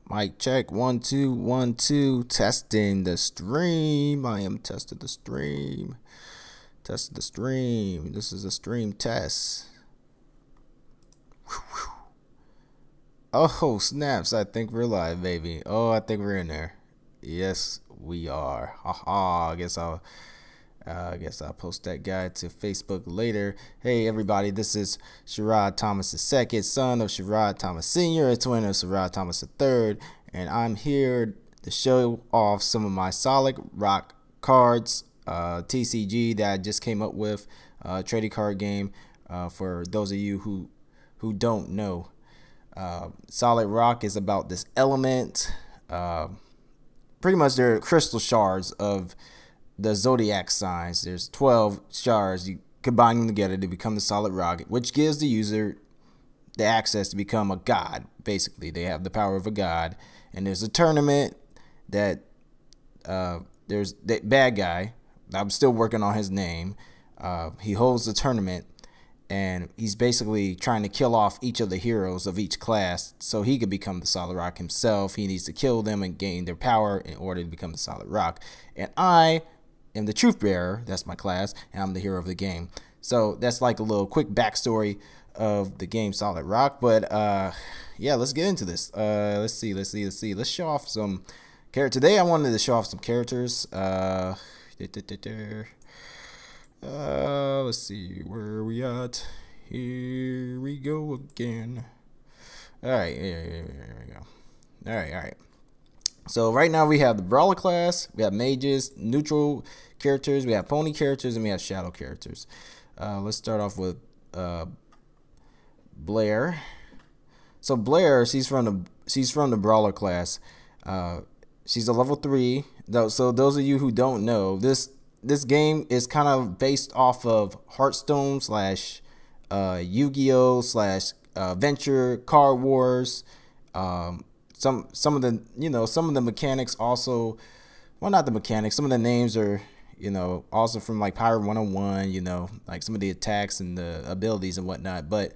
Mic check 1 2 1 2. Testing the stream. I am testing the stream. Testing the stream. This is a stream test. Oh snaps! I think we're live, baby. Oh, I think we're in there. Yes, we are. Haha. I guess I'll post that guy to Facebook later. Hey everybody, this is Sherrod Thomas II, son of Sherrod Thomas Sr., a twin of Sherrod Thomas III, and I'm here to show off some of my Solid Rock cards, TCG that I just came up with, trading card game. For those of you who don't know, Solid Rock is about this element. Pretty much they're crystal shards of the zodiac signs. There's 12 shards. You combine them together to become the solid rock, which gives the user the access to become a god. Basically, they have the power of a god. And there's a tournament that there's that bad guy. I'm still working on his name. He holds the tournament, and he's basically trying to kill off each of the heroes of each class so he could become the solid rock himself. He needs to kill them and gain their power in order to become the solid rock. And I am the truth bearer. That's my class, and I'm the hero of the game. So that's like a little quick backstory of the game Solid Rock. But yeah, let's get into this. Let's see. Let's show off some characters. Today I wanted to show off some characters. Let's see, where are we at? Here we go again. All right, here we go. All right. So right now we have the Brawler class, we have mages, neutral characters, we have pony characters, and we have shadow characters. Let's start off with Blair. So Blair, she's from the Brawler class. She's a level 3. So those of you who don't know, this game is kind of based off of Hearthstone slash Yu-Gi-Oh slash Venture Card Wars. Some of the mechanics also, well, not the mechanics, some of the names are, also from like Pirate 101, like some of the attacks and the abilities and whatnot. But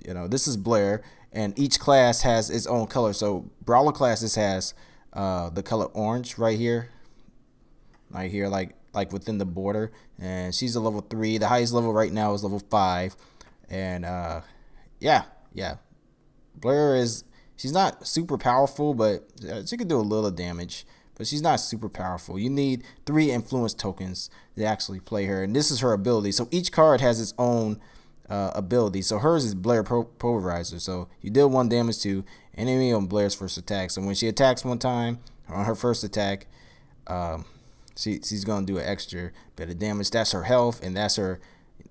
this is Blair, and each class has its own color. So Brawler classes has the color orange right here, like within the border, and she's a level 3. The highest level right now is level 5, and yeah, Blair is. She's not super powerful, but she can do a little damage. But she's not super powerful. You need 3 influence tokens to actually play her. And this is her ability. So each card has its own ability. So hers is Blair Pulverizer. So you deal 1 damage to enemy on Blair's first attack. So when she attacks one time, on her first attack, she's going to do an extra bit of damage. That's her health, and that's her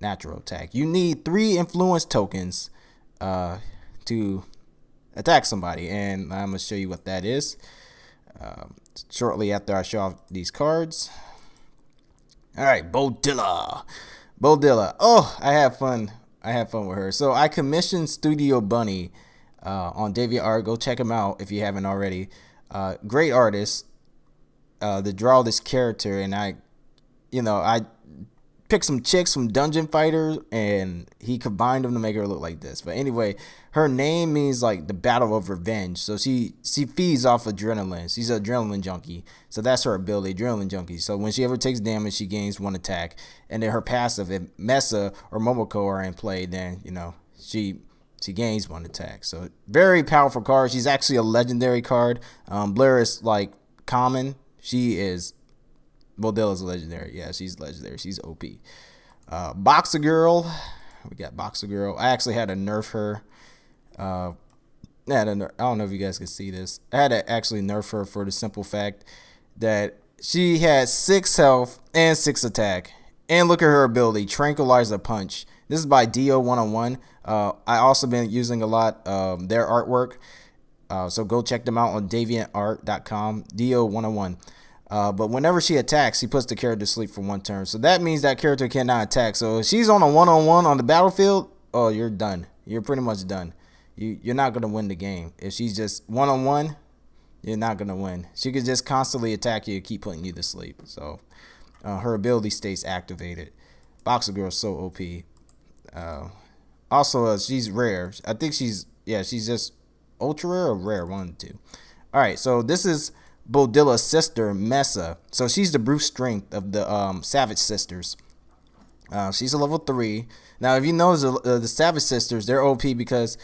natural attack. You need 3 influence tokens to attack somebody, and I'm gonna show you what that is shortly after I show off these cards. All right, Bodilla. Oh, I have fun with her. So I commissioned Studio Bunny on DeviantArt. Go check him out if you haven't already. Great artist to draw this character, and I picked some chicks from Dungeon Fighter, and he combined them to make her look like this. But anyway, her name means like the battle of revenge. So she feeds off adrenaline. She's an adrenaline junkie. So that's her ability, adrenaline junkie. So when she ever takes damage, she gains 1 attack. And then her passive, if Mesa or Momoko are in play, then she gains 1 attack. So very powerful card. She's actually a legendary card. Blair is like common. She is. Bodilla's legendary. Yeah, she's legendary. She's OP. Boxer Girl. We got Boxer Girl. I actually had to nerf her. I don't know if you guys can see this. I had to actually nerf her for the simple fact that she had 6 health and 6 attack. And look at her ability, Tranquilizer Punch. This is by DO101. I also been using a lot of their artwork. So go check them out on DeviantArt.com. DO101. But whenever she attacks, she puts the character to sleep for 1 turn. So that means that character cannot attack. So if she's on a one-on-one on the battlefield, oh, you're done. You're pretty much done. You're not going to win the game. If she's just one-on-one, you're not going to win. She could just constantly attack you and keep putting you to sleep. So her ability stays activated. Boxer Girl is so OP. Also, she's rare. I think she's just ultra rare or rare, one of the two. All right, so this is Bodilla's sister, Mesa. So she's the brute strength of the Savage Sisters. She's a level 3. Now, if you notice, the Savage Sisters, they're OP because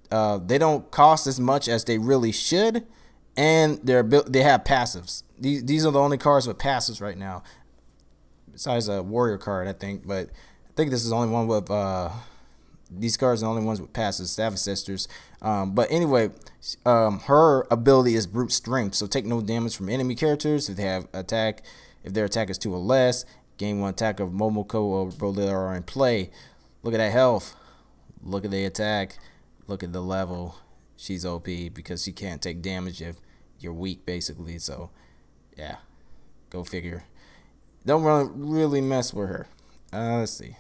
they don't cost as much as they really should, and they have passives. These are the only cards with passives right now, besides a warrior card, I think. But I think this is the only one with these cards are the only ones with passives, Savage Sisters. But anyway, her ability is brute strength, so take no damage from enemy characters if they have attack. If their attack is 2 or less, gain 1 attack of Momoko or Bodilla are in play. Look at that health. Look at the attack. Look at the level. She's OP because she can't take damage if you're weak, basically. So, yeah, go figure. Don't really mess with her. Let's see.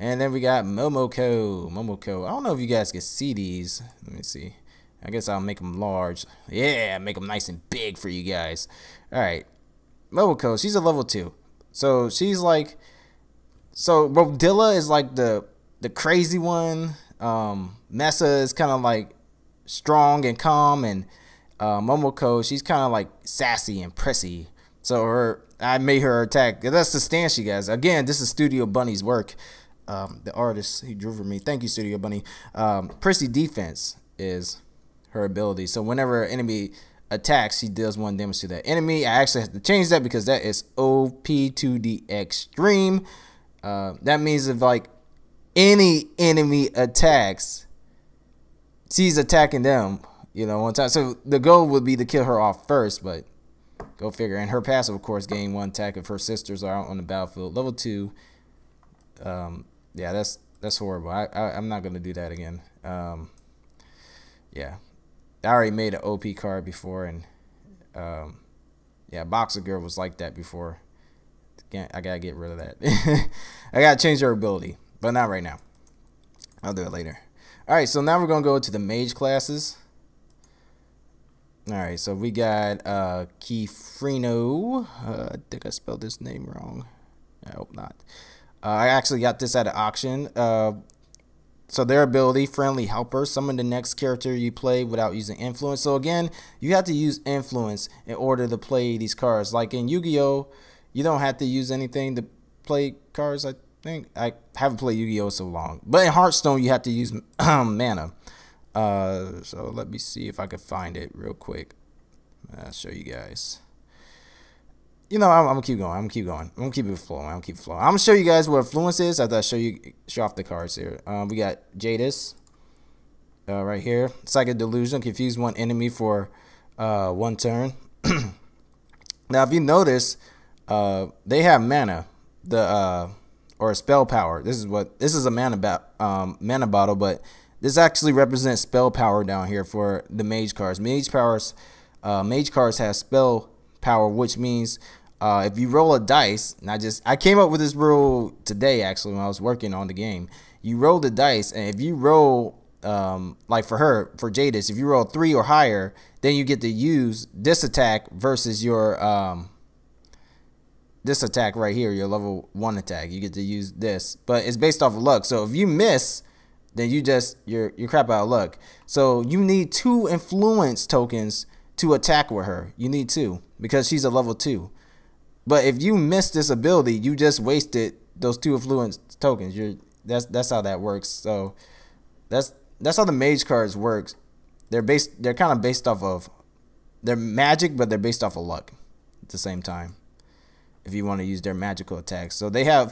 And then we got Momoko. I don't know if you guys can see these. Let me see. I guess I'll make them large. Yeah, make them nice and big for you guys. All right. Momoko, she's a level 2. So she's like, so Bodilla is like the crazy one. Mesa is kind of like strong and calm, and Momoko, she's kind of like sassy and prissy. So I made her attack. That's the stance she has. Again, this is Studio Bunny's work. The artist he drew for me. Thank you, Studio Bunny. Prissy defense is her ability. So whenever an enemy attacks, she deals 1 damage to that enemy. I actually have to change that because that is OP to the extreme. That means if like any enemy attacks, she's attacking them, you know, one time. So the goal would be to kill her off first, but go figure. And her passive, of course, gain 1 attack if her sisters are out on the battlefield. Level 2. Yeah, that's horrible. I'm not gonna do that again. Yeah, I already made an OP card before, and yeah, Boxer Girl was like that before. I gotta get rid of that. I gotta change her ability, but not right now. I'll do it later. All right, so now we're gonna go to the mage classes. All right, so we got Kifrino. I think I spelled this name wrong. I hope not. I actually got this at an auction. So their ability, Friendly Helper, summon the next character you play without using influence. So again, you have to use influence in order to play these cards. Like in Yu-Gi-Oh, you don't have to use anything to play cards, I think. I haven't played Yu-Gi-Oh so long. But in Hearthstone, you have to use mana. So let me see if I can find it real quick. I'll show you guys. You know, I'm gonna keep going. I'm gonna keep it flowing. I'm gonna show you guys what influence is after I show off the cards here. We got Jadis right here. Psychic Delusion. Confuse 1 enemy for 1 turn. Now, if you notice, they have mana, or spell power. This is a mana bottle, but this actually represents spell power down here for the mage cards. Mage cards have spell power, which means if you roll a dice, and I came up with this rule today actually when I was working on the game. You roll the dice, and if you roll like for Jadis, if you roll 3 or higher, then you get to use this attack versus your this attack right here, your level 1 attack. You get to use this, but it's based off of luck. So if you miss, then you're crap out of luck. So you need 2 influence tokens to attack with her. You need 2 because she's a level 2. But if you miss this ability, you just wasted those 2 influence tokens. That's how that works. So that's how the mage cards work. They're kind of based off of, they're magic, but they're based off of luck at the same time. If you want to use their magical attacks, so they're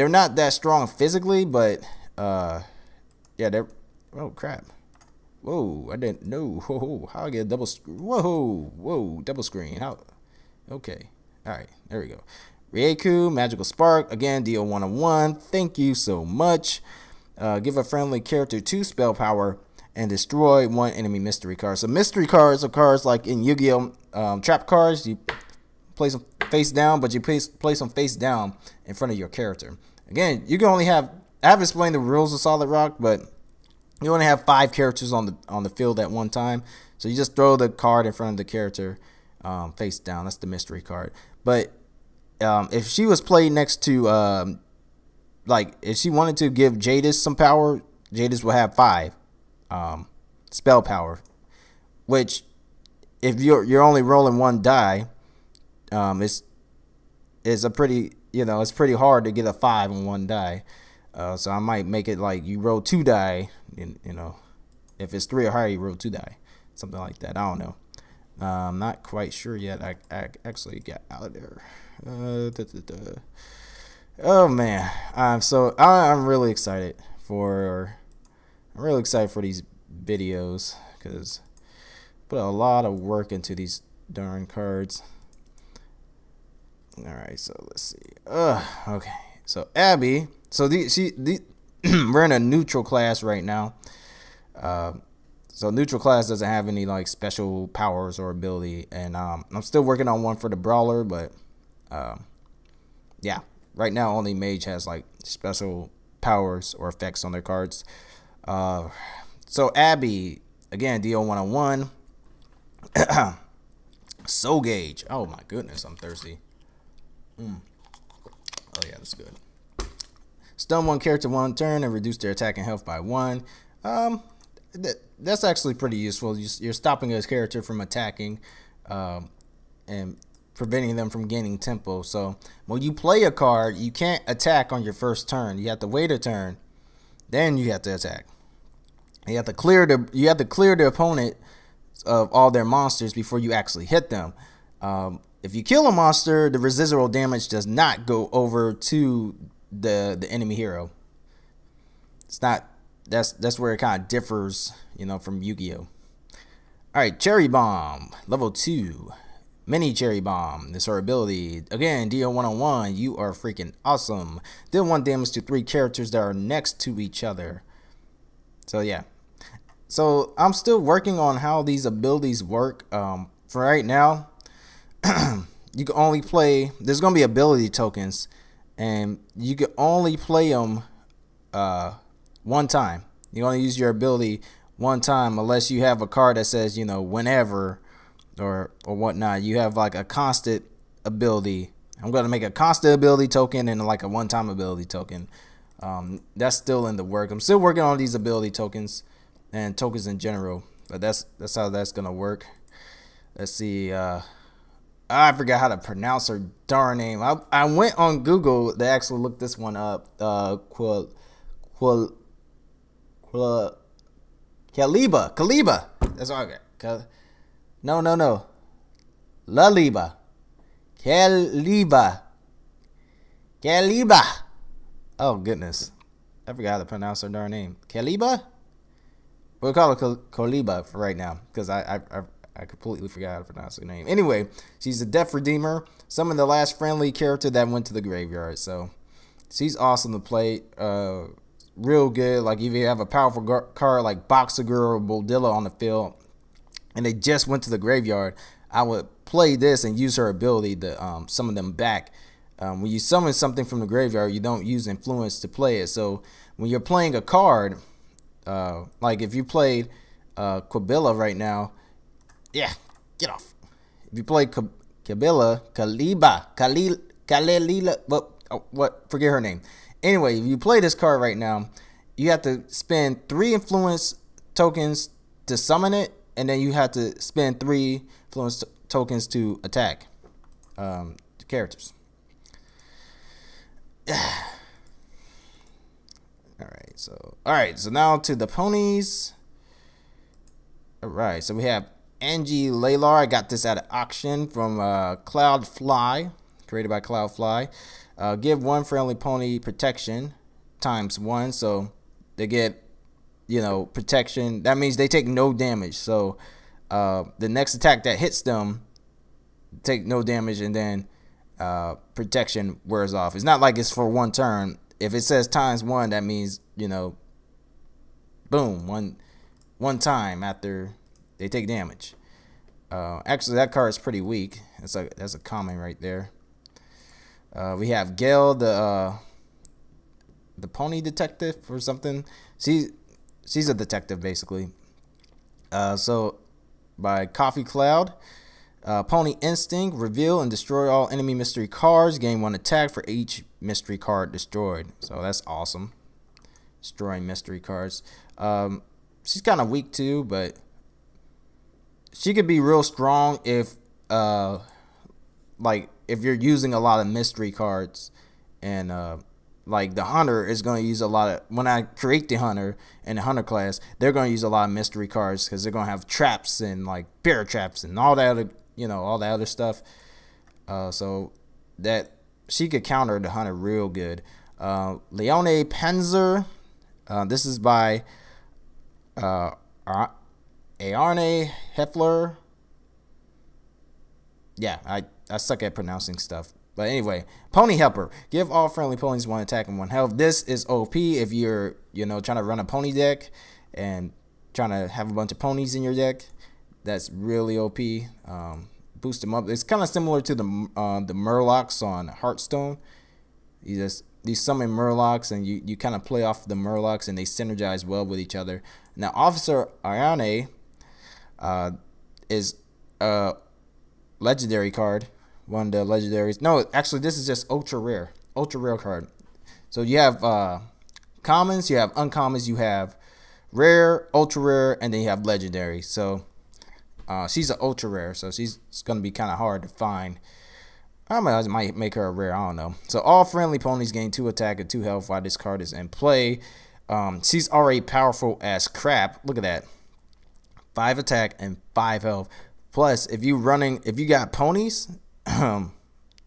not that strong physically, but yeah, they're, oh crap. Whoa, I didn't know. Whoa, how I get a double? Whoa, double screen. How? Okay, all right, there we go. Rieku, Magical Spark, again, deal 1/1. Thank you so much. Give a friendly character 2 spell power and destroy 1 enemy mystery card. So mystery cards are cards like in Yu-Gi-Oh! Trap cards. You place them face down, but you place them face down in front of your character. Again, you can only have, I haven't explained the rules of Solid Rock, but you only have 5 characters on the field at one time. So you just throw the card in front of the character face down. That's the mystery card. But if she was played next to like if she wanted to give Jadis some power, Jadis will have 5. spell power, which if you're only rolling one die, it's a pretty, it's pretty hard to get a 5 on one die. So I might make it like you roll 2 die, if it's 3 or higher, you roll 2 die, something like that. I don't know. I'm not quite sure yet. I actually got out of there. Oh man, I'm really excited for these videos because I put a lot of work into these darn cards. All right, so let's see. Okay, so Abby. So we're in a neutral class right now. So neutral class doesn't have any like special powers or ability, and I'm still working on one for the brawler, but yeah, right now only mage has like special powers or effects on their cards. So Abby, again, DO 101. Soul Gauge. Oh my goodness, I'm thirsty. Oh yeah, that's good. Stun one character 1 turn and reduce their attack and health by 1. That's actually pretty useful. You're stopping a character from attacking and preventing them from gaining tempo. So when you play a card, you can't attack on your first turn. You have to wait a turn, then you have to attack. You have to clear the opponent of all their monsters before you actually hit them. If you kill a monster, the residual damage does not go over to the enemy hero. It's not. That's where it kind of differs, from Yu-Gi-Oh. All right, Cherry Bomb, level 2, Mini Cherry Bomb. This her ability. Again, DO 101. You are freaking awesome. Deal 1 damage to 3 characters that are next to each other. So yeah. So I'm still working on how these abilities work. For right now, you can only play. There's gonna be ability tokens, and you can only play them one time. You only use your ability one time unless you have a card that says, whenever or whatnot. You have like a constant ability. I'm going to make a constant ability token and like a one-time ability token. That's still in the work. I'm still working on these ability tokens and tokens in general, but that's how that's going to work. Let's see. I forgot how to pronounce her darn name. I went on Google to actually look this one up. Kaliba. That's all I got. No. Laliba. Kaliba. Oh goodness, I forgot how to pronounce her darn name. Kaliba. We'll call her Kaliba for right now because I completely forgot how to pronounce her name. Anyway, she's a Death Redeemer. Summoned the last friendly character that went to the graveyard. So she's awesome to play. Real good. Like if you have a powerful card like Boxer Girl or Bodilla on the field and they just went to the graveyard, I would play this and use her ability to summon them back. When you summon something from the graveyard, you don't use influence to play it. So when you're playing a card, like if you played Quabilla right now, yeah, get off. If you play Kaliba, forget her name. Anyway, if you play this card right now, you have to spend 3 influence tokens to summon it, and then you have to spend 3 influence tokens to attack the characters. All right, so now to the ponies. All right, so we have Angie Laylar. I got this at an auction from Cloudfly, created by Cloudfly. Give 1 friendly pony protection ×1, so they get, protection. That means they take no damage. So the next attack that hits them take no damage, and then protection wears off. It's not like it's for 1 turn. If it says ×1, that means, boom, one time after they take damage. Actually, that card is pretty weak. That's a common right there. We have Gail, the pony detective or something. She's a detective basically. So by Coffee Cloud, Pony Instinct, reveal and destroy all enemy mystery cards. Gain 1 attack for each mystery card destroyed. So that's awesome. Destroying mystery cards. she's kind of weak too, but she could be real strong if like if you're using a lot of mystery cards, and like the hunter is going to use a lot of, when I create the hunter in the hunter class, they're going to use a lot of mystery cards because they're going to have traps and like bear traps and all that other, all that other stuff. So that she could counter the hunter real good. Leone Penzer, this is by Arne Heffler. Yeah, I suck at pronouncing stuff. But anyway, Pony Helper. Give all friendly ponies 1 attack and 1 health. This is OP if you're, trying to run a pony deck and trying to have a bunch of ponies in your deck. That's really OP. Boost them up. It's kind of similar to the Murlocs on Hearthstone. You summon Murlocs and you kind of play off the Murlocs and they synergize well with each other. Now, Officer Arne is a legendary card. One of the legendaries. No, actually, this is just ultra rare card. So you have commons, you have uncommons, you have rare, ultra rare, and then you have legendary. So she's an ultra rare, so she's gonna be kind of hard to find. I might make her a rare. I don't know. So all friendly ponies gain 2 attack and 2 health while this card is in play. She's already powerful as crap. Look at that. 5 attack and 5 health. Plus, if you got ponies.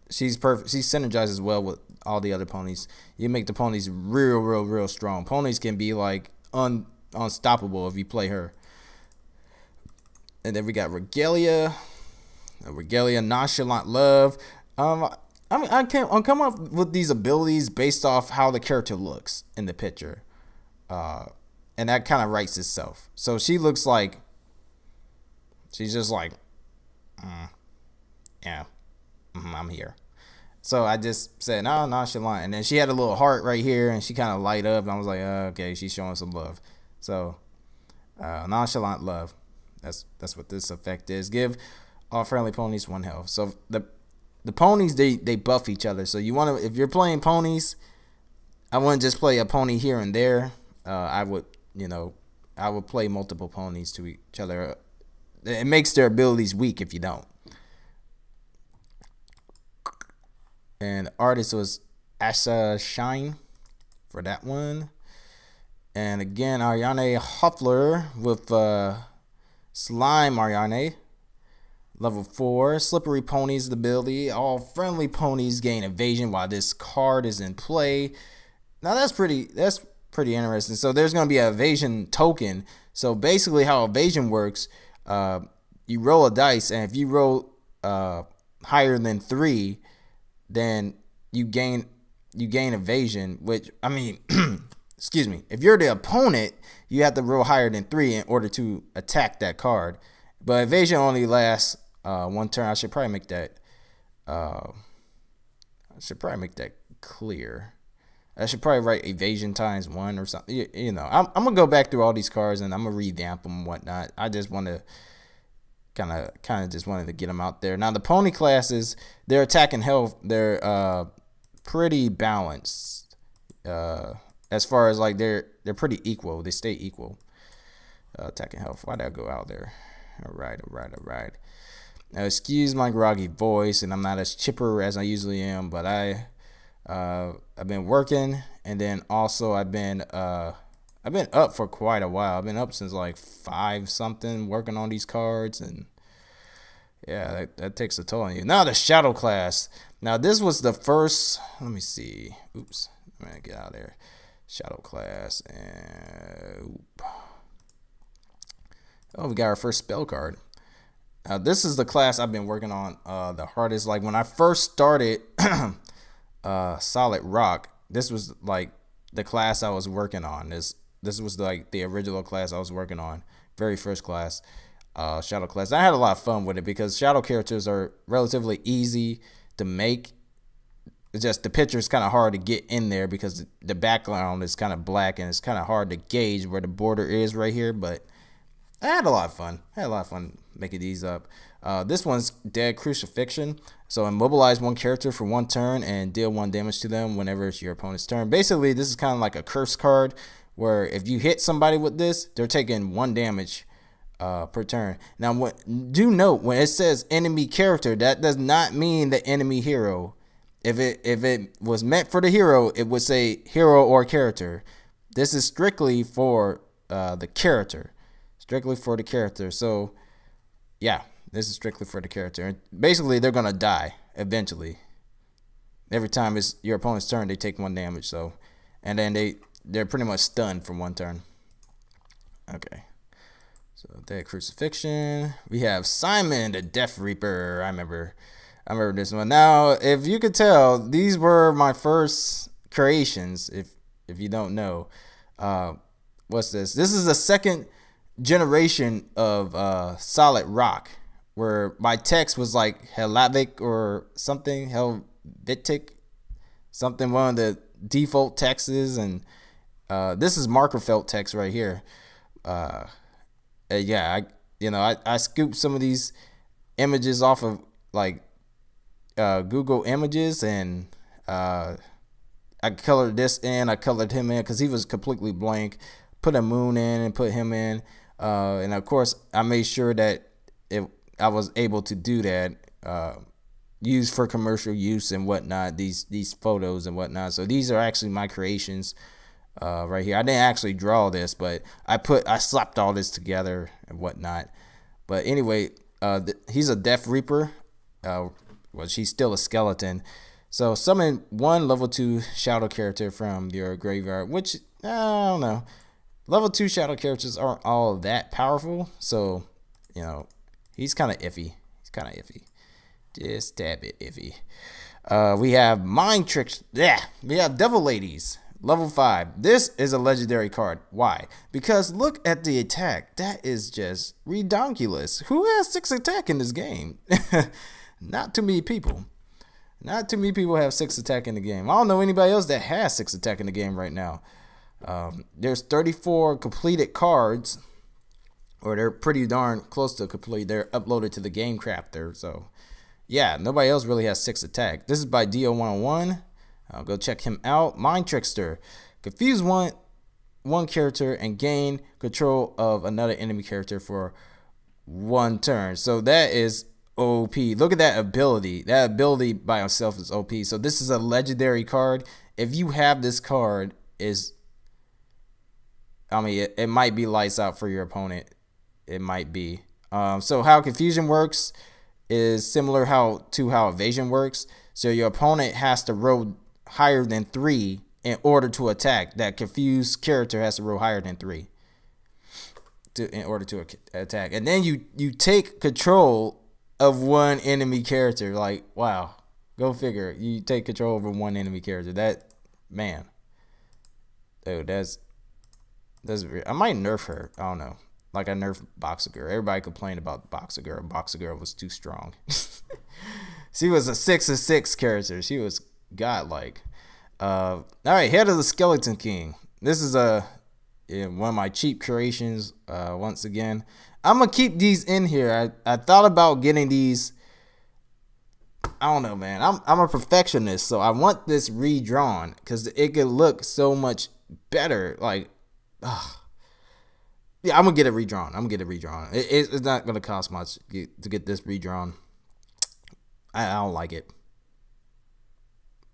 She's perfect. She synergizes well with all the other ponies. You make the ponies real strong. Ponies can be like unstoppable if you play her. And then we got Regalia. Nonchalant Love. I come up with these abilities based off how the character looks in the picture, and that kind of writes itself. So she looks like she's just like, yeah. I'm here. So I just said, no, nonchalant. And then she had a little heart right here and she kind of light up. And I was like, okay, she's showing some love. So nonchalant love. That's what this effect is. Give all friendly ponies 1 health. So the ponies, they buff each other. So you want to, if you're playing ponies, I wouldn't just play a pony here and there. I would play multiple ponies to each other. It makes their abilities weak if you don't. And artist was Asha Shine for that one. And again, Ariane Hoffler with Slime Ariane. Level 4. Slippery Ponies ability. All friendly ponies gain evasion while this card is in play. Now that's pretty interesting. So there's going to be an evasion token. So basically how evasion works, you roll a dice, and if you roll higher than 3, then you gain evasion, which, I mean, excuse me, if you're the opponent, you have to roll higher than 3 in order to attack that card. But evasion only lasts 1 turn. I should probably make that clear. I should probably write evasion times 1 or something. I'm gonna go back through all these cards and I'm gonna revamp them and whatnot. I just want to kind of just wanted to get them out there. Now the pony classes, their attack and health, they're pretty balanced. As far as like they're pretty equal. They stay equal. Attack and health. Why did I go out there? All right. Now excuse my groggy voice, and I'm not as chipper as I usually am, but I've been working, and then also I've been up for quite a while. I've been up since like 5 something working on these cards, and yeah, that takes a toll on you. Now the Shadow class. Now this was the first, let me see. Oops. I'm gonna get out of there. Shadow class, and oh, we got our first spell card. Now this is the class I've been working on the hardest. Like when I first started Solid Rock, this was like the class I was working on. This was like the original class I was working on, very first class, Shadow class. I had a lot of fun with it because Shadow characters are relatively easy to make. It's just the picture is kind of hard to get in there because the background is kind of black and it's kind of hard to gauge where the border is right here. But I had a lot of fun. Making these up. This one's Dead Crucifixion. So immobilize 1 character for 1 turn and deal 1 damage to them whenever it's your opponent's turn. Basically, this is kind of like a curse card where if you hit somebody with this, they're taking 1 damage per turn. Now, do note when it says enemy character, that does not mean the enemy hero. If it was meant for the hero, it would say hero or character. This is strictly for the character, strictly for the character. So yeah, this is strictly for the character. And basically, they're gonna die eventually. Every time it's your opponent's turn, they take 1 damage. So, and then they're pretty much stunned for 1 turn. Okay. So Dead Crucifixion. We have Simon the Death Reaper. I remember this one. Now, if you could tell, these were my first creations. If you don't know, what's this? This is the 2nd generation of Solid Rock, where my text was like Helavic or something, Helvetic, something, one of the default texts, and this is marker felt text right here. Yeah, I scooped some of these images off of like Google Images, and I colored this in, I colored him in because he was completely blank. Put a moon in and put him in, and of course I made sure that I was able to do that, used for commercial use and whatnot, these photos and whatnot. So these are actually my creations right here. I didn't actually draw this, but I slapped all this together and whatnot. But anyway, he's a Death Reaper. Well, she's still a skeleton. So summon 1 level 2 shadow character from your graveyard, which I don't know. Level 2 shadow characters aren't all that powerful, so he's kind of iffy. Just a bit iffy. We have Mind Tricks. Yeah, we have Devil Ladies, level 5. This is a legendary card. Why? Because look at the attack. That is just redonkulous. Who has 6 attack in this game? Not too many people. Not too many people have 6 attack in the game. I don't know anybody else that has 6 attack in the game right now. There's 34 completed cards, or they're pretty darn close to complete. They're uploaded to the Game Crafter. So yeah, nobody else really has 6 attack. This is by DO101. I'll go check him out. Mind Trickster. Confuse one character and gain control of another enemy character for 1 turn. So that is OP. Look at that ability. That ability by itself is OP. So this is a legendary card. If you have this card, it might be lights out for your opponent. It might be. So how confusion works is similar to how evasion works. So your opponent has to roll higher than 3 in order to attack. That confused character has to roll higher than 3 in order to attack. And then you take control of 1 enemy character. Like, wow, go figure. You take control over 1 enemy character. That, man, dude, that's I might nerf her. I don't know. Like I nerfed Boxer Girl. Everybody complained about Boxer Girl. Boxer Girl was too strong. She was a 6/6 character. She was godlike. All right, Head of the Skeleton King. This is one of my cheap creations. Once again, I'm gonna keep these in here. I thought about getting these. I don't know, man. I'm a perfectionist, so I want this redrawn because it could look so much better. Like, yeah, I'm gonna get it redrawn. It's not gonna cost much to get this redrawn. I don't like it.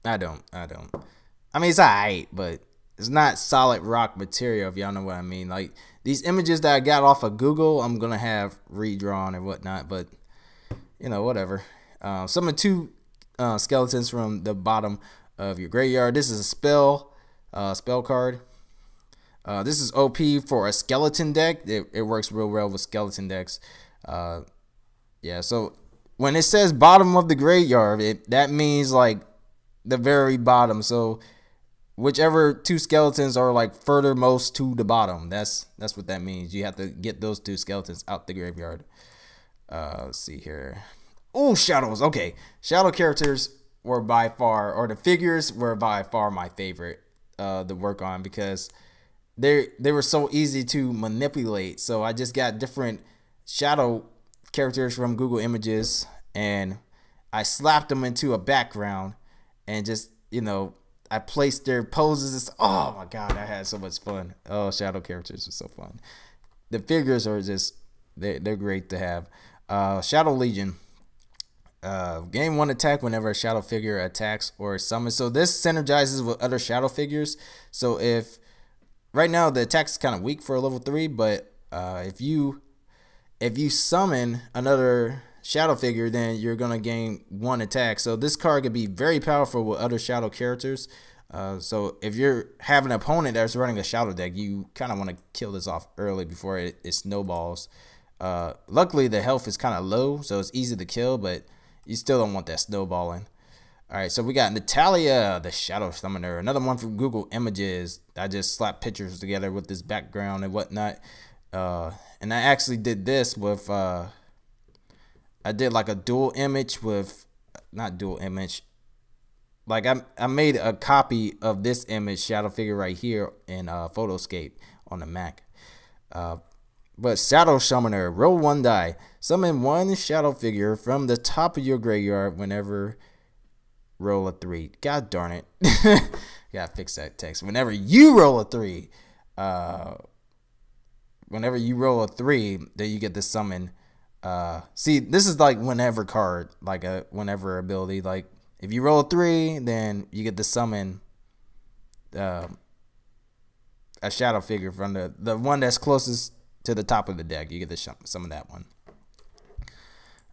I don't. I mean, it's alright, but it's not solid rock material, if y'all know what I mean. Like, these images that I got off of Google, I'm gonna have redrawn and whatnot, but whatever. Summon 2 skeletons from the bottom of your graveyard. This is a spell card. This is OP for a skeleton deck. It works real well with skeleton decks. Yeah, so when it says bottom of the graveyard, that means like the very bottom. So whichever 2 skeletons are like furthermost to the bottom, that's what that means. You have to get those 2 skeletons out the graveyard. Let's see here. Oh, shadows. Okay, shadow characters were by far, or the figures were by far my favorite to work on because they were so easy to manipulate. So I just got different shadow characters from Google Images and I slapped them into a background and just I placed their poses. Oh my god, I had so much fun. Oh, shadow characters are so fun. The figures are just they're great to have. Shadow Legion. Gain 1 attack whenever a shadow figure attacks or summons. So this synergizes with other shadow figures. So if right now the attack is kind of weak for a level 3, but if you summon another shadow figure, then you're gonna gain 1 attack. So this card could be very powerful with other shadow characters. So if you're having an opponent that's running a shadow deck, you kind of want to kill this off early before it snowballs. Luckily the health is kind of low, so it's easy to kill, but you still don't want that snowballing. Alright, so we got Natalia, the Shadow Summoner. Another one from Google Images. I just slapped pictures together with this background and whatnot. And I actually did this with, I did like a dual image with, not dual image. Like I made a copy of this image, shadow figure right here in Photoscape on the Mac. But Shadow Summoner, roll 1 die. Summon 1 shadow figure from the top of your graveyard whenever roll a 3. God darn it. Gotta fix that text. Whenever you roll a 3, then you get to summon. See, this is like whenever card, like a whenever ability. Like if you roll a 3, then you get to summon a shadow figure from the one that's closest to the top of the deck. You get to summon that one.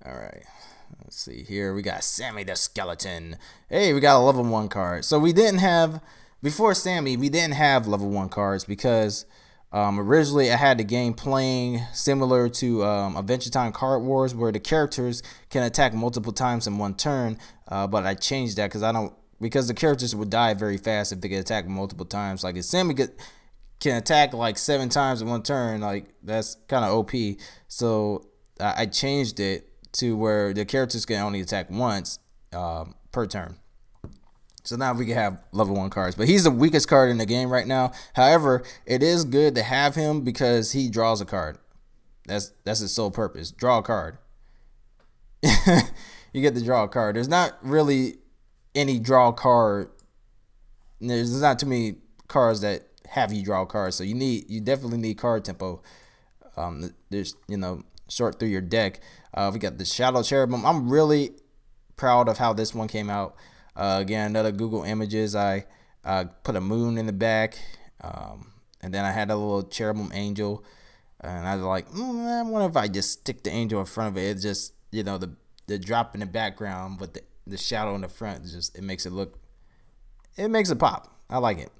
All right, let's see here. We got Sammy the Skeleton. Hey, we got a level 1 card. So we didn't have, before Sammy, we didn't have level 1 cards because originally I had the game playing similar to Adventure Time Card Wars, where the characters can attack multiple times in 1 turn. But I changed that because the characters would die very fast if they get attacked multiple times. Like if Sammy can attack like 7 times in 1 turn, like that's kind of OP. So I changed it to where the characters can only attack once per turn. So now we can have level 1 cards, but he's the weakest card in the game right now. However, it is good to have him because he draws a card. That's his sole purpose. Draw a card. You get to draw a card. There's not really any draw card. There's not too many cards that have you draw cards, so you definitely need card tempo. There's sort through your deck. We got the Shadow Cherubim. I'm really proud of how this one came out. Again, another Google Images. I put a moon in the back, and then I had a little cherubim angel, and I was like, I wonder if I just stick the angel in front of it. It's just the drop in the background, but the shadow in the front it makes it pop. I like it.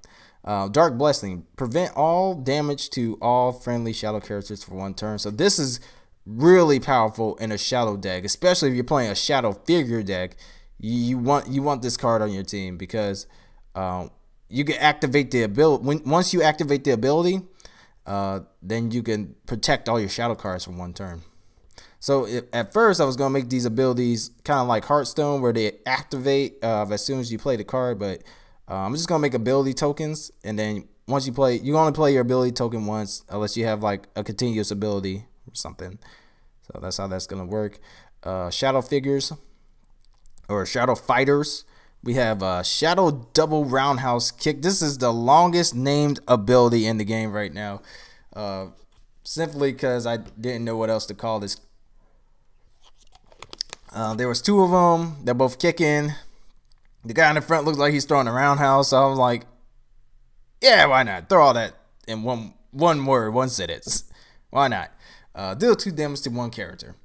Dark Blessing, prevent all damage to all friendly shadow characters for 1 turn. So this is really powerful in a shadow deck, especially if you're playing a shadow figure deck. You want this card on your team because you can activate the ability. Once you activate the ability, then you can protect all your shadow cards for 1 turn. So at first I was gonna make these abilities kind of like Hearthstone, where they activate as soon as you play the card, but I'm just gonna make ability tokens, and then once you play, you only play your ability token once, unless you have like a continuous ability or something. So that's how that's gonna work. Shadow figures or shadow fighters. We have Shadow Double Roundhouse Kick. This is the longest named ability in the game right now, simply because I didn't know what else to call this. There was 2 of them. They're both kicking. The guy in the front looks like he's throwing a roundhouse. So I was like, yeah, why not? Throw all that in one word, 1 sentence. Why not? Deal 2 damage to 1 character.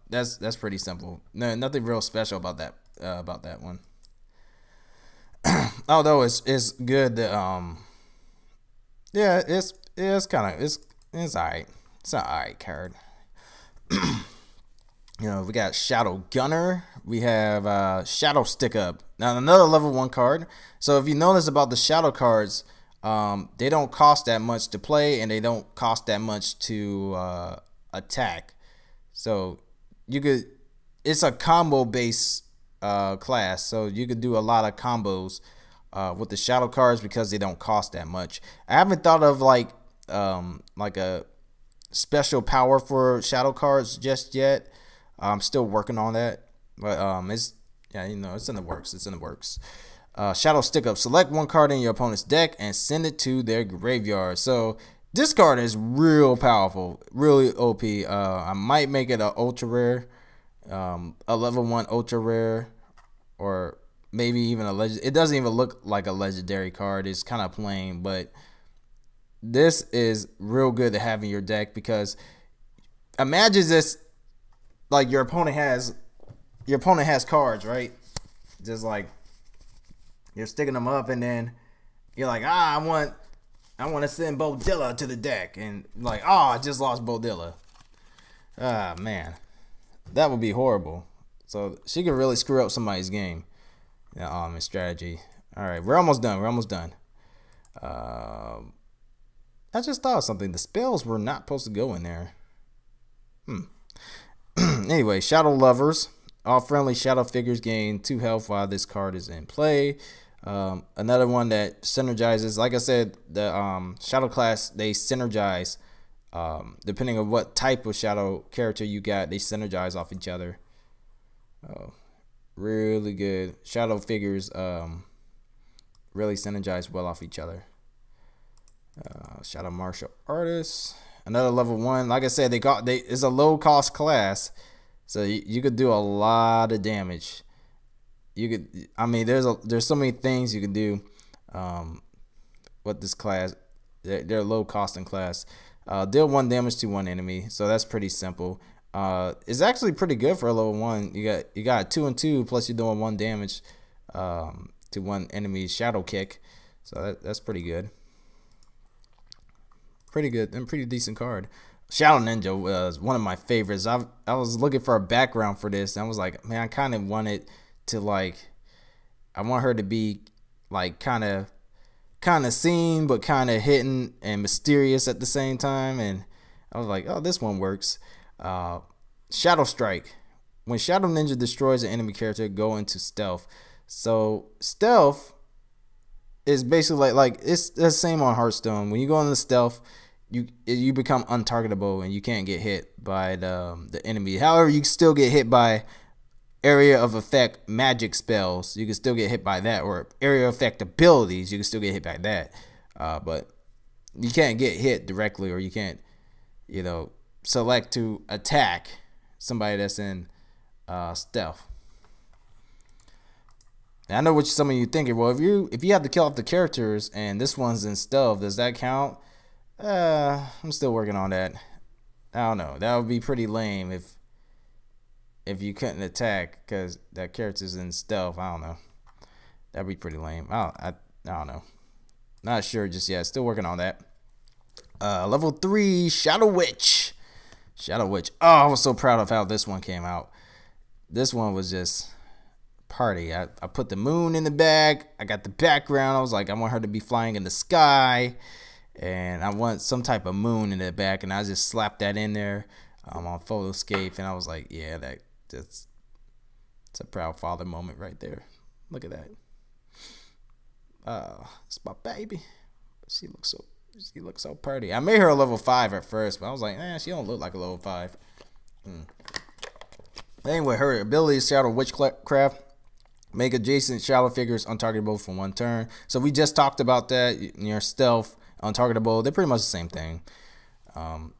That's pretty simple. No, nothing real special about that one. Although it's good that yeah, it's alright. It's an alright card. We got Shadow Gunner. We have Shadow Stick Up. Now another level 1 card. So if you notice about the shadow cards, they don't cost that much to play, and they don't cost that much to attack. So it's a combo based class. So you could do a lot of combos with the shadow cards because they don't cost that much. I haven't thought of like a special power for shadow cards just yet. I'm still working on that, but it's in the works. Shadow Stick Up. Select one card in your opponent's deck and send it to their graveyard. So this card is real powerful, really OP. I might make it a ultra rare, a level 1 ultra rare, or maybe even a legend. It doesn't even look like a legendary card. It's kind of plain, but this is real good to have in your deck, because imagine this, like your opponent has cards, right? Just like you're sticking them up, and then you're like, I want to send Bodilla to the deck, and like, I just lost Bodilla. Man, that would be horrible. So she could really screw up somebody's game. In strategy. All right, we're almost done. I just thought of something. The spells were not supposed to go in there. Anyway, Shadow Lovers. All friendly shadow figures gain 2 health while this card is in play. Another one that synergizes. Like I said, the shadow class, they synergize. Depending on what type of shadow character you got, they synergize off each other. Oh, really good. Shadow figures really synergize well off each other. Shadow Martial Artists. Another level 1. Like I said, it's a low cost class, so you could do a lot of damage. There's so many things you can do with this class. They're low cost in class. Deal 1 damage to 1 enemy, so that's pretty simple. It's actually pretty good for a level 1. You got 2 and 2, plus you're doing 1 damage to 1 enemy's shadow kick, so that's pretty good. Pretty good and pretty decent card. Shadow Ninja was one of my favorites. I was looking for a background for this, and I was like, man, I kind of wanted to, like, I want her to be like kind of seen, but kind of hidden and mysterious at the same time. And I was like, oh, this one works. Shadow Strike. When Shadow Ninja destroys an enemy character, go into stealth. So stealth is basically like it's the same on Hearthstone. When you go into stealth, you become untargetable and you can't get hit by the enemy. However, you can still get hit by area of effect magic spells. You can still get hit by that, or area of effect abilities. You can still get hit by that, but you can't get hit directly, or you can't, select to attack somebody that's in stealth. And I know what some of you thinking. Well, if you have to kill off the characters and this one's in stealth, does that count? I'm still working on that. I don't know. That would be pretty lame if you couldn't attack because that character's in stealth. I don't know. That'd be pretty lame. I don't know. Not sure just yet. Still working on that. Level 3, Shadow Witch. Shadow Witch. Oh, I was so proud of how this one came out. This one was just party. I put the moon in the bag. I got the background. I was like, I want her to be flying in the sky, and I want some type of moon in the back, and I just slapped that in there on Photoscape, and I was like, yeah, it's a proud father moment right there. Look at that. It's my baby. She looks so pretty. I made her a level 5 at first, but I was like, she don't look like a level 5. Anyway, her ability is Shadow Witchcraft. Make adjacent shadow figures untargetable for 1 turn. So we just talked about that. Your stealth, untargetable. They're pretty much the same thing.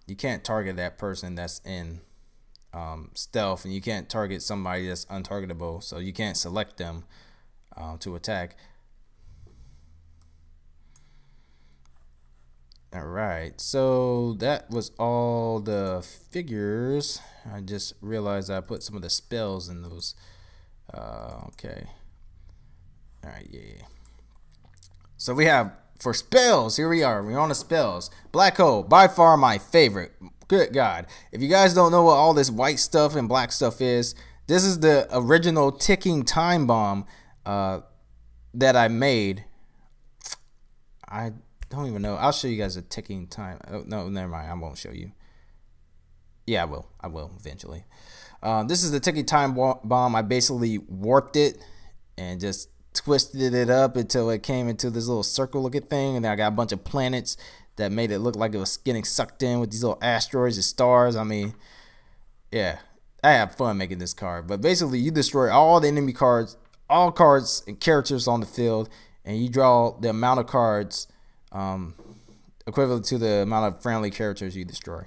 You can't target that person that's in stealth, and you can't target somebody that's untargetable. So you can't select them to attack. Alright, so that was all the figures. I just realized I put some of the spells in those. Okay. Alright, yeah. So we have, for spells, here we are. We're on the spells. Black Hole, by far my favorite. Good God. If you guys don't know what all this white stuff and black stuff is, this is the original ticking time bomb that I made. I don't even know. I'll show you guys a ticking time. Oh, no, never mind. I won't show you. Yeah, I will. I will eventually. This is the ticking time bomb. I basically warped it and just twisted it up until it came into this little circle looking thing. And then I got a bunch of planets that made it look like it was getting sucked in with these little asteroids and stars. I mean, yeah, I have fun making this card. But basically, you destroy all the enemy cards all cards and characters on the field, and you draw the amount of cards equivalent to the amount of friendly characters you destroy.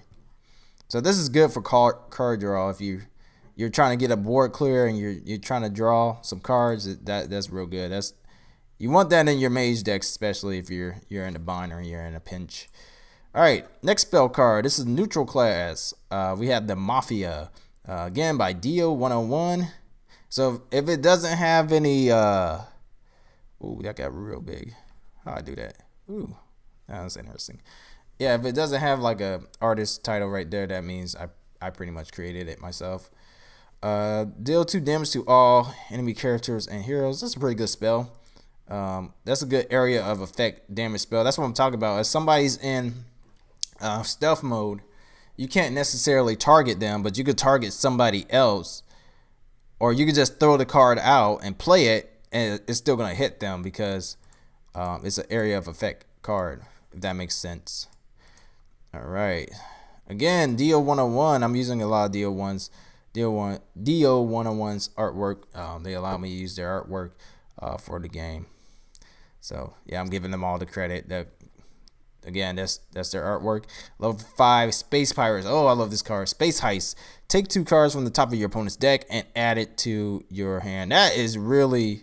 So this is good for card draw. If you're trying to get a board clear and you're trying to draw some cards, that's real good. You want that in your mage decks, especially if you're in a bind or you're in a pinch. All right, next spell card. This is neutral class. We have the Mafia, again by Dio101. So if it doesn't have any, ooh, that got real big. How I do that? Ooh, that's interesting. Yeah, if it doesn't have like a artist title right there, that means I pretty much created it myself. Deal 2 damage to all enemy characters and heroes. That's a pretty good spell. That's a good area of effect damage spell. That's what I'm talking about. If somebody's in stealth mode, you can't necessarily target them, but you could target somebody else, or you could just throw the card out and play it, and it's still gonna hit them because it's an area of effect card, if that makes sense. All right, again, Dio101. I'm using a lot of Dio1's Dio101's artwork. They allow me to use their artwork for the game. So yeah, I'm giving them all the credit. Again, that's their artwork. Level 5 Space Pirates. Oh, I love this card. Space Heist. Take 2 cards from the top of your opponent's deck and add it to your hand. That's really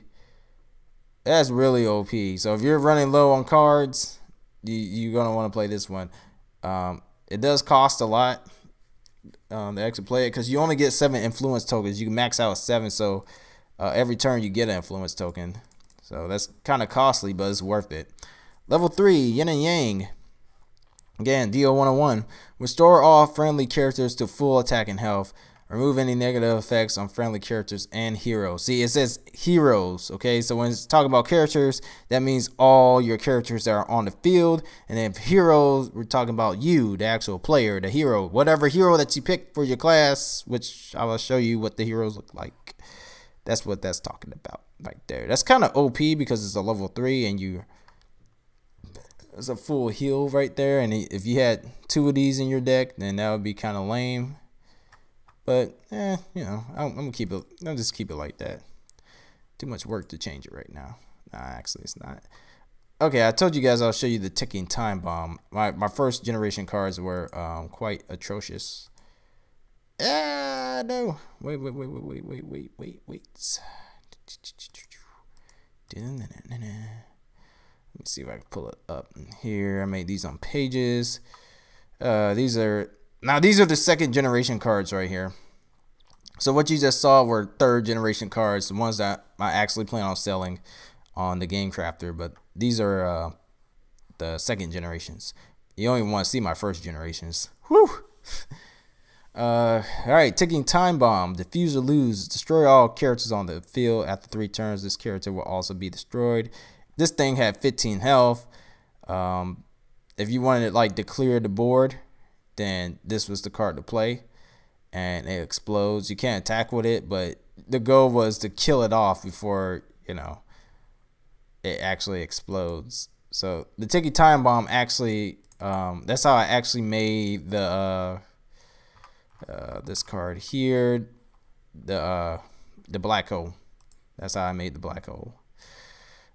OP. So if you're running low on cards, you're gonna want to play this one. It does cost a lot to actually play it because you only get 7 influence tokens. You can max out 7, so every turn you get an influence token. So that's kind of costly, but it's worth it. Level 3, Yin and Yang. Again, Dio101. Restore all friendly characters to full attack and health. Remove any negative effects on friendly characters and heroes. See, it says heroes, okay? So when it's talking about characters, that means all your characters that are on the field. And then heroes, we're talking about you, the actual player, the hero. Whatever hero that you pick for your class, which I will show you what the heroes look like. That's what that's talking about right there. That's kind of OP because it's a level 3 and it's a full heal right there. And if you had 2 of these in your deck, then that would be kind of lame. But you know, I'm gonna I'll just keep it like that. Too much work to change it right now. Nah, actually it's not. Okay, I told you guys I'll show you the ticking time bomb. My first generation cards were quite atrocious. No. Wait. Let me see if I can pull it up in here. I made these on Pages. These are the second generation cards right here. So what you just saw were third generation cards, the ones that I actually plan on selling on the Game Crafter, but these are the second generations. You only want to see my first generations. Whew. All right, ticking time bomb. Defuse or lose. Destroy all characters on the field after 3 turns. This character will also be destroyed. This thing had 15 health. If you wanted to clear the board, then this was the card to play, and it explodes. You can't attack with it, but the goal was to kill it off before it actually explodes. So the ticking time bomb actually, that's how I actually made the this card here, the black hole. That's how I made the black hole.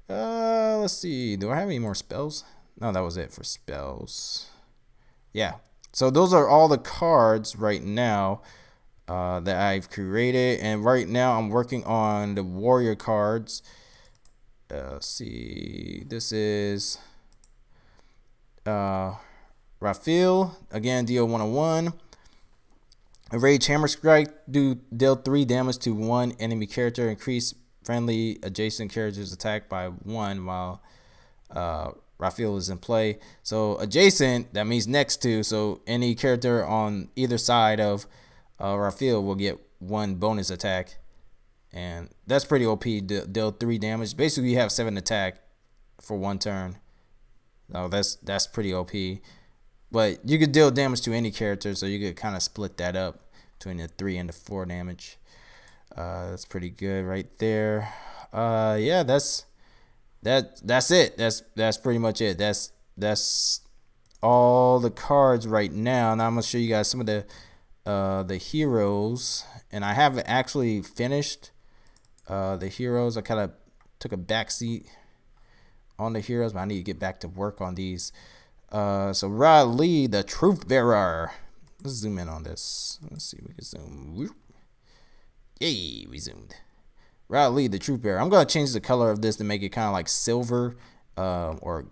Let's see, do I have any more spells? No, that was it for spells. Yeah, so those are all the cards right now that I've created, and right now I'm working on the warrior cards. Let's see, this is Raphael, again, Dio101. A Rage Hammer Strike, deal 3 damage to 1 enemy character, increase friendly adjacent characters attack by 1 while Raphael is in play. So adjacent, that means next to, so any character on either side of Raphael will get 1 bonus attack, and that's pretty OP. Deal 3 damage. Basically you have 7 attack for 1 turn. So that's pretty OP. But you could deal damage to any character, so you could kind of split that up between the 3 and the 4 damage. That's pretty good right there. Yeah, that's it. That's pretty much it. That's all the cards right now. Now I'm gonna show you guys some of the heroes, and I haven't actually finished the heroes. I kind of took a backseat on the heroes, but I need to get back to work on these. So Rod Lee, the Truth Bearer. Let's zoom in on this. Let's see if we can zoom. Yay, we zoomed. Rod Lee, the Truth Bearer. I'm gonna change the color of this to make it kind of like silver, or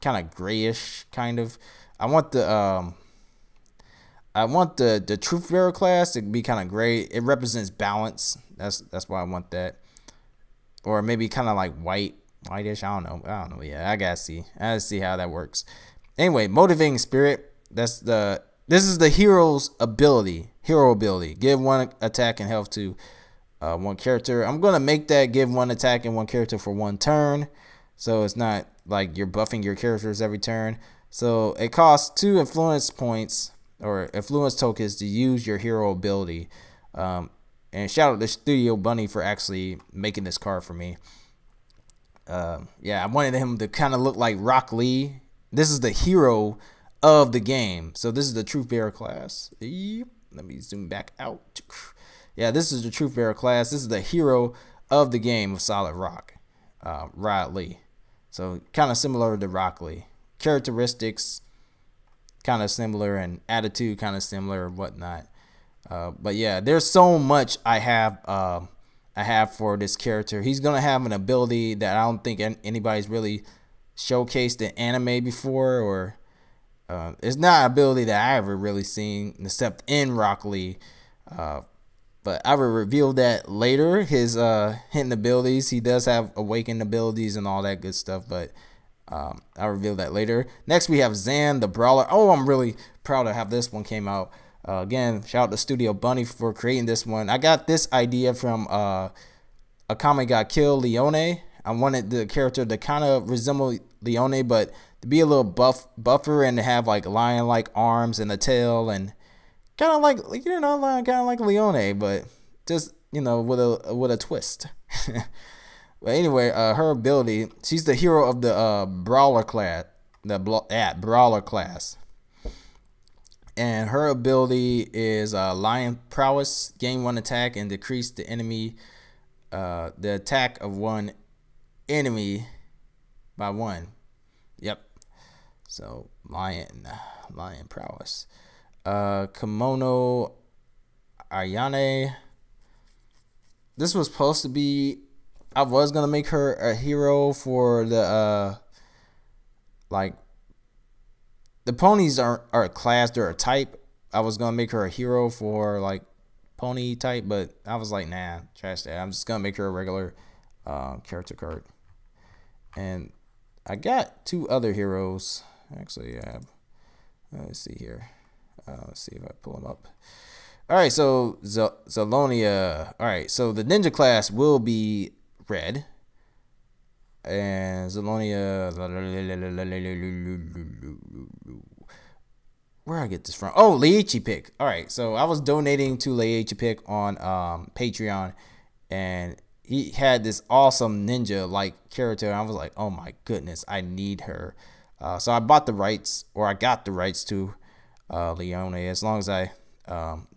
kind of grayish, kind of. I want the Truth Bearer class to be kind of gray. It represents balance. That's why I want that. Or maybe kind of like whitish. I don't know. Yeah, I gotta see how that works. Anyway, motivating spirit. This is the hero's ability. Hero ability. Give 1 attack and health to 1 character. I'm gonna make that give 1 attack and 1 character for 1 turn. So it's not like you're buffing your characters every turn. So it costs 2 influence points or influence tokens to use your hero ability. And shout out to Studio Bunny for actually making this card for me. Yeah, I wanted him to kind of look like Rock Lee. This is the hero of the game. So this is the Truth Bearer class. Let me zoom back out. Yeah, this is the Truth Bearer class. This is the hero of the game of Solid Rock, Rod Lee. So kind of similar to Rock Lee. Characteristics kind of similar, and attitude kind of similar, and whatnot. But yeah, there's so much I have for this character. He's gonna have an ability that I don't think anybody's really showcased in anime before, or it's not an ability that I ever really seen except in Rock Lee. But I will reveal that later. His hidden abilities. He does have awakened abilities and all that good stuff, but I'll reveal that later. Next we have Zan the Brawler. Oh, I'm really proud to have this one came out. Again, shout out to Studio Bunny for creating this one. I got this idea from A Comic Got Killed, Leone. I wanted the character to kind of resemble Leone, but to be a little buffer and to have like lion-like arms and a tail, and kind of like, kind of like Leone, but just, with a twist. But anyway, her ability, she's the hero of the Brawler class, Brawler class. And her ability is Lion Prowess. Gain 1 attack and decrease the enemy, the attack of 1 enemy by 1. Yep. So Lion Prowess. Kimono Ayane. This was supposed to be. I was gonna make her a hero for the the ponies are a class, they're a type. I was gonna make her a hero for like pony type, but I was like, nah, trash that. I'm just gonna make her a regular character card. And I got 2 other heroes. Actually, let's see here. Let's see if I pull them up. All right, so Zalonia. All right, so the ninja class will be red. And Zalonia, where I get this from? Oh, Leiichi Pick. All right, so I was donating to Leiichi Pick on Patreon, and he had this awesome ninja-like character, and I was like, oh my goodness, I need her. So I bought the rights, or I got the rights to Leone. As long as I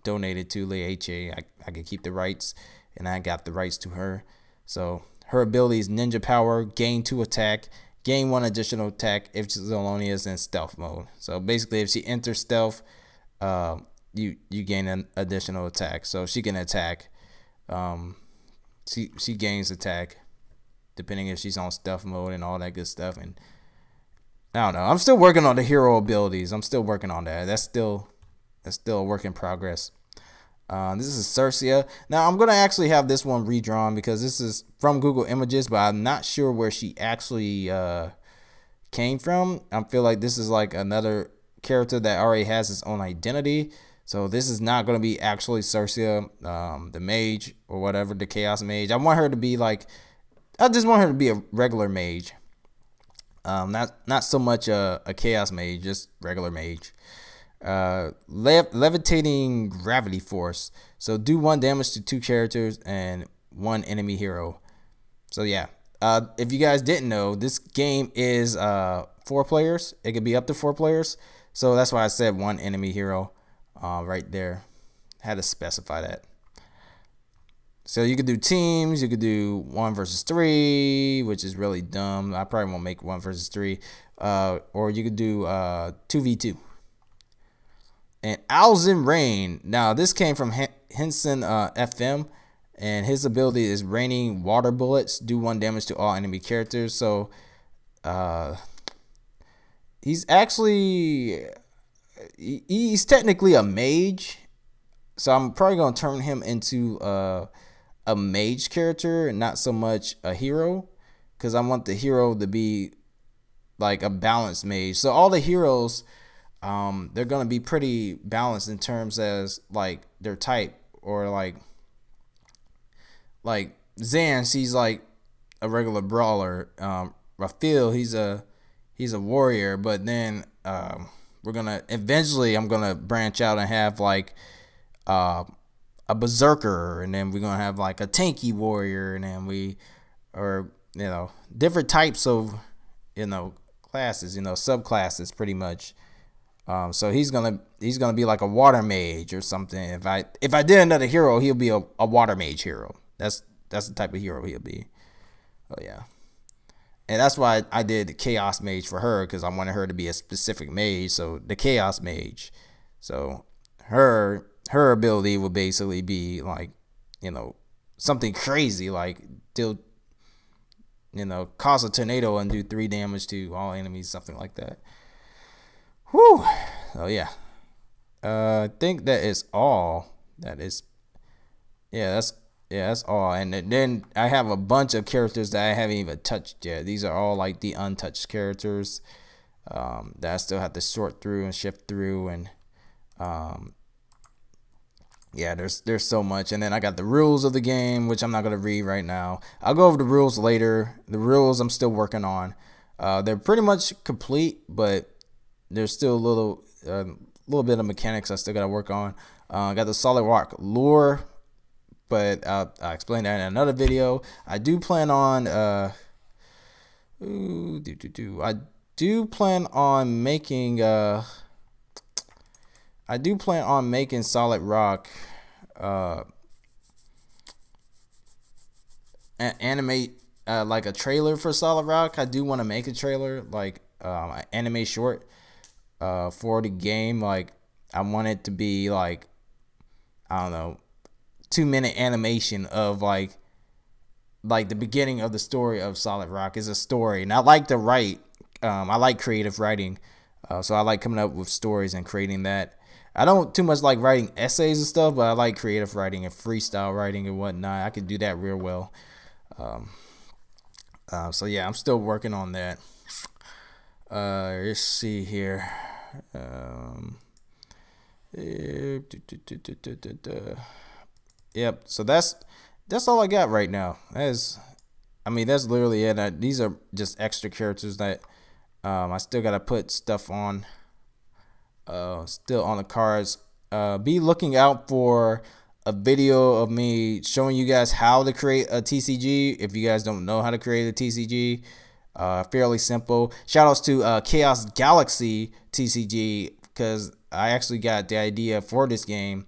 donated to Leiichi, I could keep the rights, and I got the rights to her. So her ability is Ninja Power, gain 2 attack, gain 1 additional attack if Zalonia is in stealth mode. So basically, if she enters stealth, you gain an additional attack. So she can attack. She gains attack depending if she's on stealth mode and all that good stuff. And I don't know. I'm still working on the hero abilities. I'm still working on that. That's still a work in progress. This is Cercia. Now I'm gonna actually have this one redrawn because this is from Google Images, but I'm not sure where she actually came from. I feel like this is like another character that already has its own identity. So this is not gonna be actually Cercia, the mage or whatever, the chaos mage. I want her to be like, I just want her to be a regular mage. Not so much a chaos mage, just regular mage. Levitating gravity force. So do 1 damage to 2 characters and 1 enemy hero. So yeah, if you guys didn't know, this game is 4 players. It could be up to 4 players. So that's why I said 1 enemy hero right there. Had to specify that. So you could do teams, you could do 1 versus 3, which is really dumb. I probably won't make 1 versus 3. Or you could do 2v2. And Owls in Rain. Now this came from Henson FM, and his ability is raining water bullets, do 1 damage to all enemy characters. So he's actually he's technically a mage. So I'm probably gonna turn him into a mage character and not so much a hero, because I want the hero to be like a balanced mage. So all the heroes, they're gonna be pretty balanced in terms as like their type, or like Zans, he's like a regular brawler. Raphael, he's a warrior, but then we're gonna eventually, I'm gonna branch out and have like a berserker, and then we're gonna have like a tanky warrior, and then different types of classes, subclasses pretty much. So he's gonna be like a water mage or something. If I did another hero, he'll be a water mage hero. That's the type of hero he'll be. Oh yeah. And that's why I did the Chaos Mage for her, because I wanted her to be a specific mage. So the Chaos Mage. So her ability would basically be like, something crazy, like deal, cause a tornado and do 3 damage to all enemies, something like that. Whew. Oh yeah. I think that is all. That's all. And then I have a bunch of characters that I haven't even touched yet. These are all like the untouched characters that I still have to sort through and shift through. And yeah, there's so much. And then I got the rules of the game, which I'm not going to read right now. I'll go over the rules later. The rules I'm still working on. They're pretty much complete, but there's still a little bit of mechanics I still got to work on. I got the Solid Rock lore, but I'll explain that in another video. I do plan on I do plan on making Solid Rock animate like a trailer for Solid Rock. I do want to make a trailer, like an anime short for the game. Like I want it to be like, I don't know, 2-minute animation of like the beginning of the story of Solid Rock is a story. And I like to write. I like creative writing, so I like coming up with stories and creating that. I don't too much like writing essays and stuff, but I like creative writing and freestyle writing and whatnot. I could do that real well. So yeah, I'm still working on that. Let's see here. Yep. So that's all I got right now. That's literally it. These are just extra characters that I still gotta put stuff on. Still on the cards. Be looking out for a video of me showing you guys how to create a TCG. If you guys don't know how to create a TCG, fairly simple. Shout outs to Chaos Galaxy TCG, because I actually got the idea for this game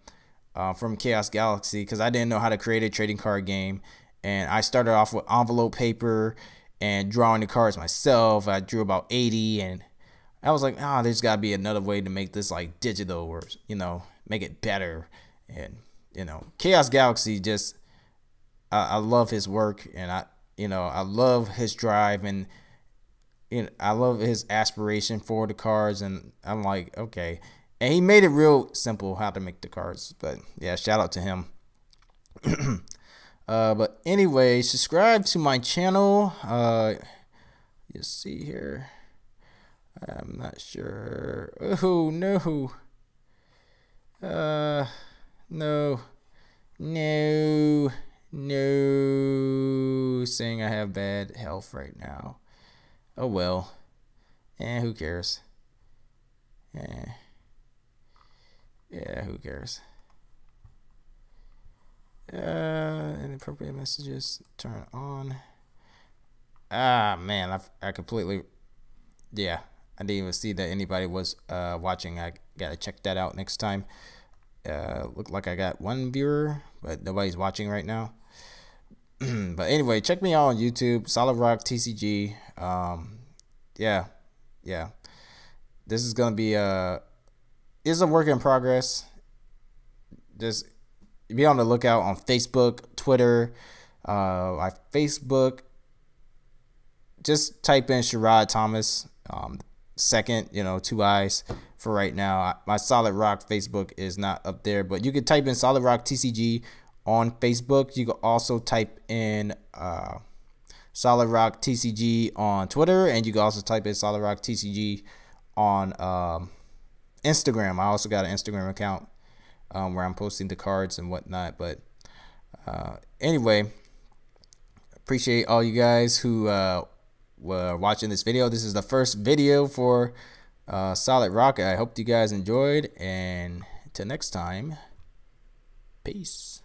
from Chaos Galaxy, because I didn't know how to create a trading card game, and I started off with envelope paper and drawing the cards myself. I drew about 80, and I was like, there's got to be another way to make this like digital, or make it better. And Chaos Galaxy, just I love his work, and I love his drive, and I love his aspiration for the cards. And I'm like, okay. And he made it real simple how to make the cards. But yeah, shout out to him. But anyway, subscribe to my channel. You see here. I'm not sure. Oh no. No. Saying I have bad health right now. Oh well. Who cares? Yeah, who cares? Inappropriate messages turn on. Man, I completely, yeah, I didn't even see that anybody was watching. I gotta check that out next time. Look like I got one viewer, but nobody's watching right now. But anyway, check me out on YouTube, SolidRockTCG. Yeah. This is gonna be is a work in progress. Just be on the lookout on Facebook, Twitter. My Facebook, just type in Sherrod Thomas, second, 2 eyes for right now. My Solid Rock Facebook is not up there, but you can type in Solid Rock TCG on Facebook. You can also type in Solid Rock TCG on Twitter, and you can also type in Solid Rock TCG on Instagram. I also got an Instagram account where I'm posting the cards and whatnot. But anyway, appreciate all you guys who were watching this video. This is the first video for Solid Rock. I hope you guys enjoyed, and until next time, peace.